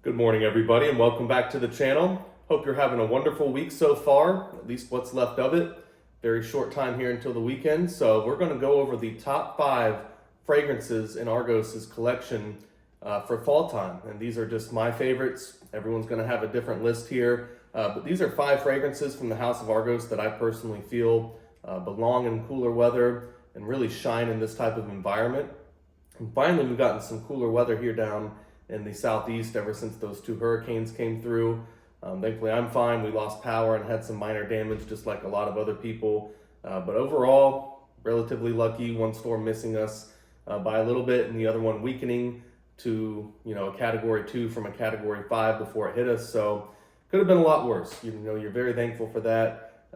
Good morning, everybody, and welcome back to the channel. Hope you're having a wonderful week so far, at least what's left of it. Very short time here until the weekend, so we're going to go over the top 5 fragrances in Argos's collection for fall time. And these are just my favorites. Everyone's going to have a different list here, but these are 5 fragrances from the House of Argos that I personally feel belong in cooler weather and really shine in this type of environment. And finally, we've gotten some cooler weather here down in the southeast ever since those 2 hurricanes came through. Thankfully, I'm fine. We lost power and had some minor damage, just like a lot of other people. But overall, relatively lucky. One storm missing us by a little bit, and the other one weakening to a category 2 from a category 5 before it hit us. So could have been a lot worse. You're very thankful for that.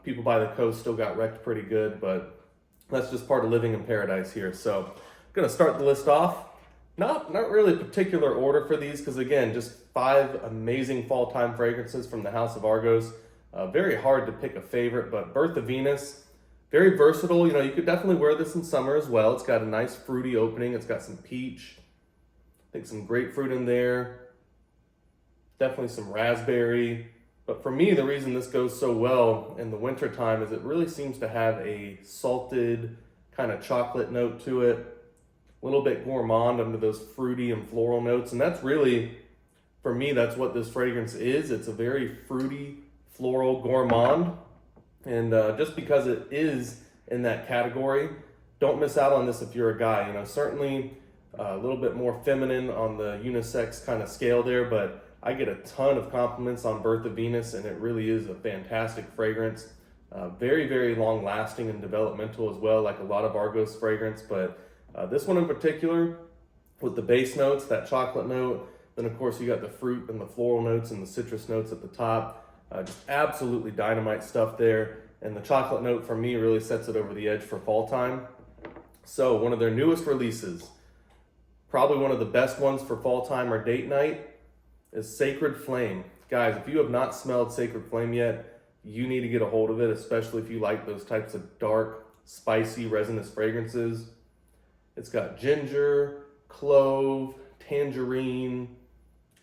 People by the coast still got wrecked pretty good, but that's just part of living in paradise here. So I'm gonna start the list off. Not really a particular order for these, because again, just 5 amazing fall time fragrances from the House of Argos. Very hard to pick a favorite, but Birth of Venus, very versatile. You could definitely wear this in summer as well. It's got a nice fruity opening. It's got some peach, I think some grapefruit in there, definitely some raspberry. But for me, the reason this goes so well in the winter time is it really seems to have a salted kind of chocolate note to it. A little bit gourmand under those fruity and floral notes, and that's really, for me, that's what this fragrance is. It's a very fruity, floral gourmand, and just because it is in that category, don't miss out on this if you're a guy. Certainly a little bit more feminine on the unisex kind of scale there, but I get a ton of compliments on Birth of Venus, and it really is a fantastic fragrance. Very, very long lasting and developmental as well, like a lot of Argos fragrance, but this one in particular, with the base notes, that chocolate note, then of course you got the fruit and the floral notes and the citrus notes at the top. Just absolutely dynamite stuff there. And the chocolate note for me really sets it over the edge for fall time. So one of their newest releases, probably one of the best ones for fall time or date night, is Sacred Flame. Guys, if you have not smelled Sacred Flame yet, you need to get a hold of it, especially if you like those types of dark, spicy, resinous fragrances. It's got ginger, clove, tangerine,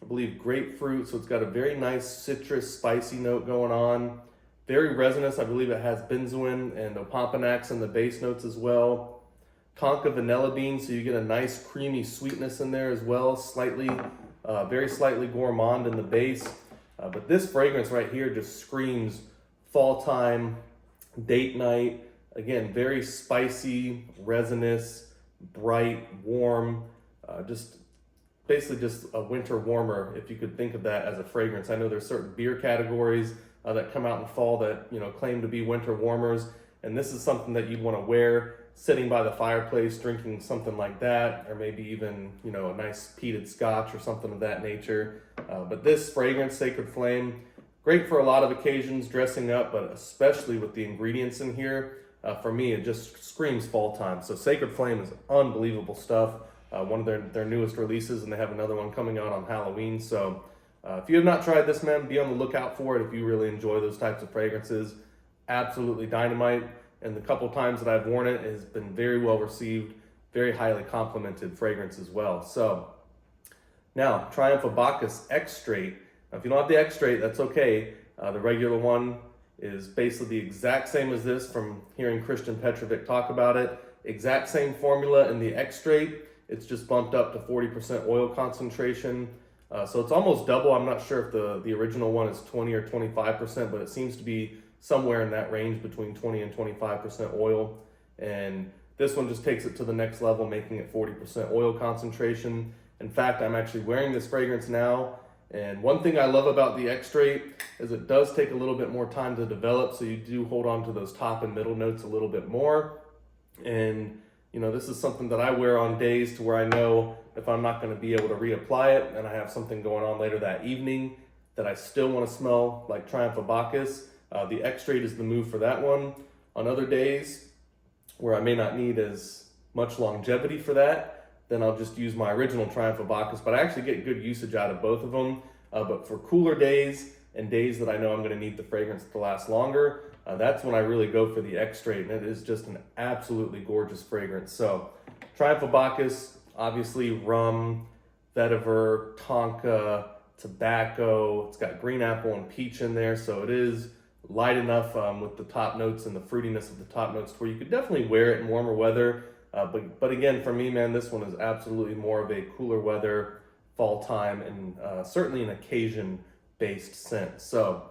I believe grapefruit. So it's got a very nice citrus, spicy note going on. Very resinous. I believe it has benzoin and opompanax in the base notes as well. Tonka vanilla bean, so you get a nice creamy sweetness in there as well. Very slightly gourmand in the base. But this fragrance right here just screams fall time, date night. Again, very spicy, resinous, bright, warm, just basically just a winter warmer, if you could think of that as a fragrance. I know there's certain beer categories that come out in fall that claim to be winter warmers, and this is something that you'd want to wear sitting by the fireplace drinking something like that, or maybe even a nice peated scotch or something of that nature. But this fragrance, Sacred Flame, great for a lot of occasions, dressing up, but especially with the ingredients in here. For me, it just screams fall time. So Sacred Flame is unbelievable stuff. One of their newest releases, and they have another one coming out on Halloween. So if you have not tried this, man, be on the lookout for it if you really enjoy those types of fragrances. Absolutely dynamite. And the couple times that I've worn it, it has been very well received, very highly complimented fragrance as well. So now, Triumph of Bacchus X Straight. Now, if you don't have the X Straight, that's okay. The regular one is basically the exact same as this from hearing Christian Petrovic talk about it. Exact same formula in the X Straight. It's just bumped up to 40% oil concentration. So it's almost double. I'm not sure if the original one is 20 or 25%, but it seems to be somewhere in that range between 20 and 25% oil. And this one just takes it to the next level, making it 40% oil concentration. In fact, I'm actually wearing this fragrance now. And one thing I love about the X Straight is it does take a little bit more time to develop, so you do hold on to those top and middle notes a little bit more. And this is something that I wear on days to where I know if I'm not going to be able to reapply it and I have something going on later that evening that I still want to smell like Triumph of Bacchus, the X Straight is the move for that one. On other days where I may not need as much longevity for that, then I'll just use my original Triumph of Bacchus, but I actually get good usage out of both of them. But for cooler days and days that I know I'm going to need the fragrance to last longer, that's when I really go for the X Straight, and it is just an absolutely gorgeous fragrance. So Triumph of Bacchus, obviously rum, vetiver, tonka, tobacco. It's got green apple and peach in there, so it is light enough with the top notes and the fruitiness of the top notes where you could definitely wear it in warmer weather. But again, for me, man, this one is absolutely more of a cooler weather, fall time, and certainly an occasion-based scent. So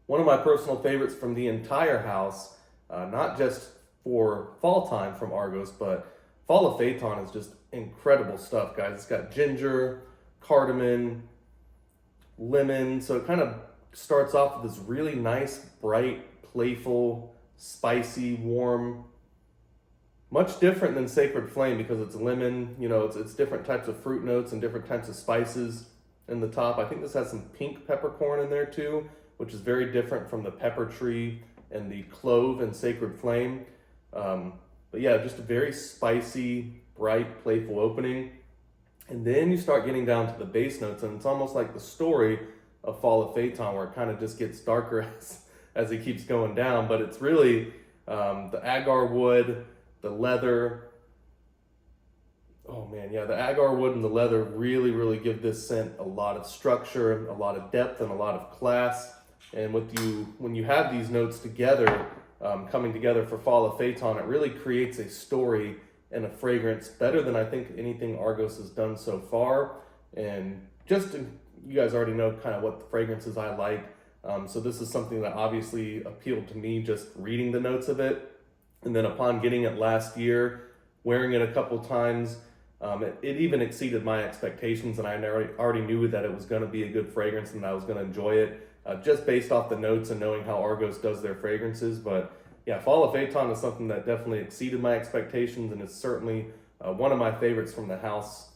one of my personal favorites from the entire house, not just for fall time from Argos, but Fall of Phaeton is just incredible stuff, guys. It's got ginger, cardamom, lemon, so it kind of starts off with this really nice, bright, playful, spicy, warm, much different than Sacred Flame because it's lemon, it's different types of fruit notes and different types of spices in the top. I think this has some pink peppercorn in there too, which is very different from the pepper tree and the clove in Sacred Flame. But yeah, just a very spicy, bright, playful opening. And then you start getting down to the base notes, and it's almost like the story of Fall of Phaeton, where it kind of just gets darker as it keeps going down. But it's really the agar wood, the leather. Oh man, yeah, the agar wood and the leather really, really give this scent a lot of structure, a lot of depth, and a lot of class. And when you have these notes together, coming together for Fall of Phaeton, it really creates a story and a fragrance better than I think anything Argos has done so far. And you guys already know kind of what the fragrances I like. So this is something that obviously appealed to me just reading the notes of it. And then upon getting it last year, wearing it a couple times, it even exceeded my expectations, and I already knew that it was going to be a good fragrance and I was going to enjoy it just based off the notes and knowing how Argos does their fragrances. But yeah, Fall of Phaeton is something that definitely exceeded my expectations, and it's certainly one of my favorites from the house,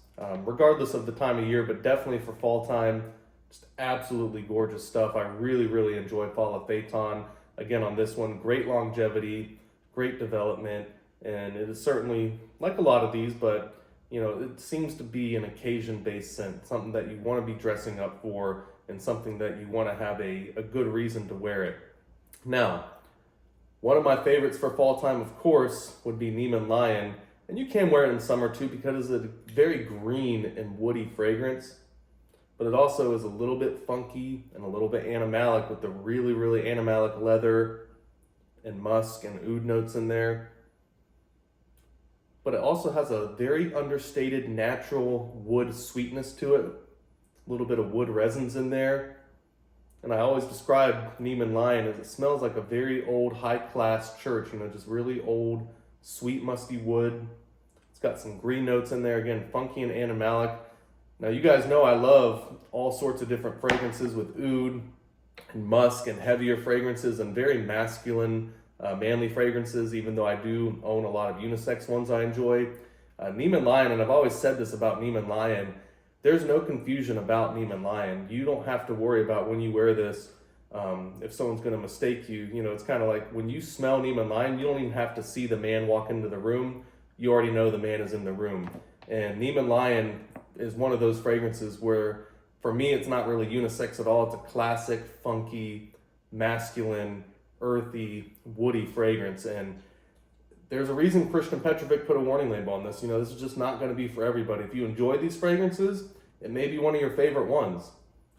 regardless of the time of year, but definitely for fall time. Just absolutely gorgeous stuff. I really, really enjoy Fall of Phaeton. Again, on this one, great longevity, great development, and it is certainly like a lot of these, but it seems to be an occasion-based scent, something that you want to be dressing up for and something that you want to have a good reason to wear it. Now, one of my favorites for fall time, of course, would be Neiman Lion, and you can wear it in summer too because it's a very green and woody fragrance, but it also is a little bit funky and a little bit animalic with the really, really animalic leather and musk and oud notes in there. But it also has a very understated natural wood sweetness to it, a little bit of wood resins in there. And I always describe Neiman Lion as it smells like a very old high-class church, just really old, sweet, musty wood. It's got some green notes in there, again, funky and animalic. Now, you guys know I love all sorts of different fragrances with oud and musk and heavier fragrances and very masculine, manly fragrances, even though I do own a lot of unisex ones I enjoy. Neiman Lion, and I've always said this about Neiman Lion, there's no confusion about Neiman Lion. You don't have to worry about when you wear this, if someone's going to mistake you. It's kind of like when you smell Neiman Lion, you don't even have to see the man walk into the room. You already know the man is in the room. And Neiman Lion is one of those fragrances where, for me, it's not really unisex at all. It's a classic, funky, masculine, earthy, woody fragrance. And there's a reason Christian Petrovic put a warning label on this. This is just not going to be for everybody. If you enjoy these fragrances, it may be one of your favorite ones.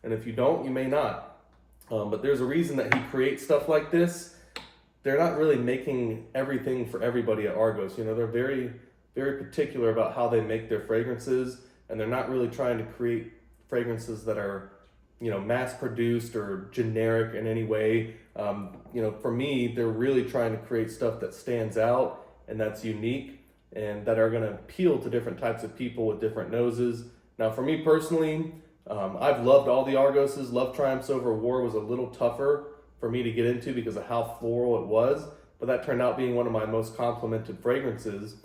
And if you don't, you may not. But there's a reason that he creates stuff like this. They're not really making everything for everybody at Argos. They're very, very particular about how they make their fragrances. And they're not really trying to create fragrances that are, mass produced or generic in any way. For me, they're really trying to create stuff that stands out and that's unique and that are going to appeal to different types of people with different noses. Now, for me personally, I've loved all the Argoses. Love Triumphs Over War was a little tougher for me to get into because of how floral it was, but that turned out being one of my most complimented fragrances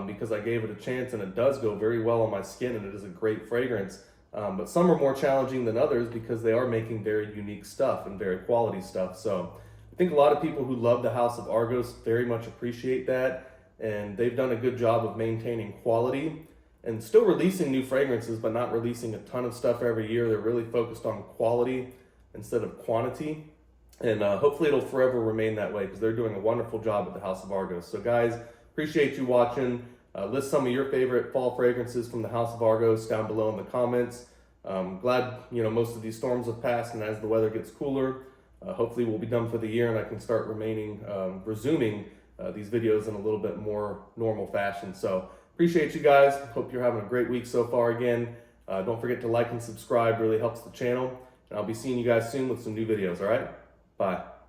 because I gave it a chance, and it does go very well on my skin, and it is a great fragrance. But some are more challenging than others because they are making very unique stuff and very quality stuff. So I think a lot of people who love the House of Argos very much appreciate that, and they've done a good job of maintaining quality and still releasing new fragrances, but not releasing a ton of stuff every year. They're really focused on quality instead of quantity, and hopefully it'll forever remain that way because they're doing a wonderful job at the House of Argos. So guys, appreciate you watching. List some of your favorite fall fragrances from the House of Argos down below in the comments. Glad most of these storms have passed, and as the weather gets cooler, hopefully we'll be done for the year and I can start resuming these videos in a little bit more normal fashion. So appreciate you guys. Hope you're having a great week so far again. Don't forget to like and subscribe, really helps the channel. And I'll be seeing you guys soon with some new videos, all right? Bye.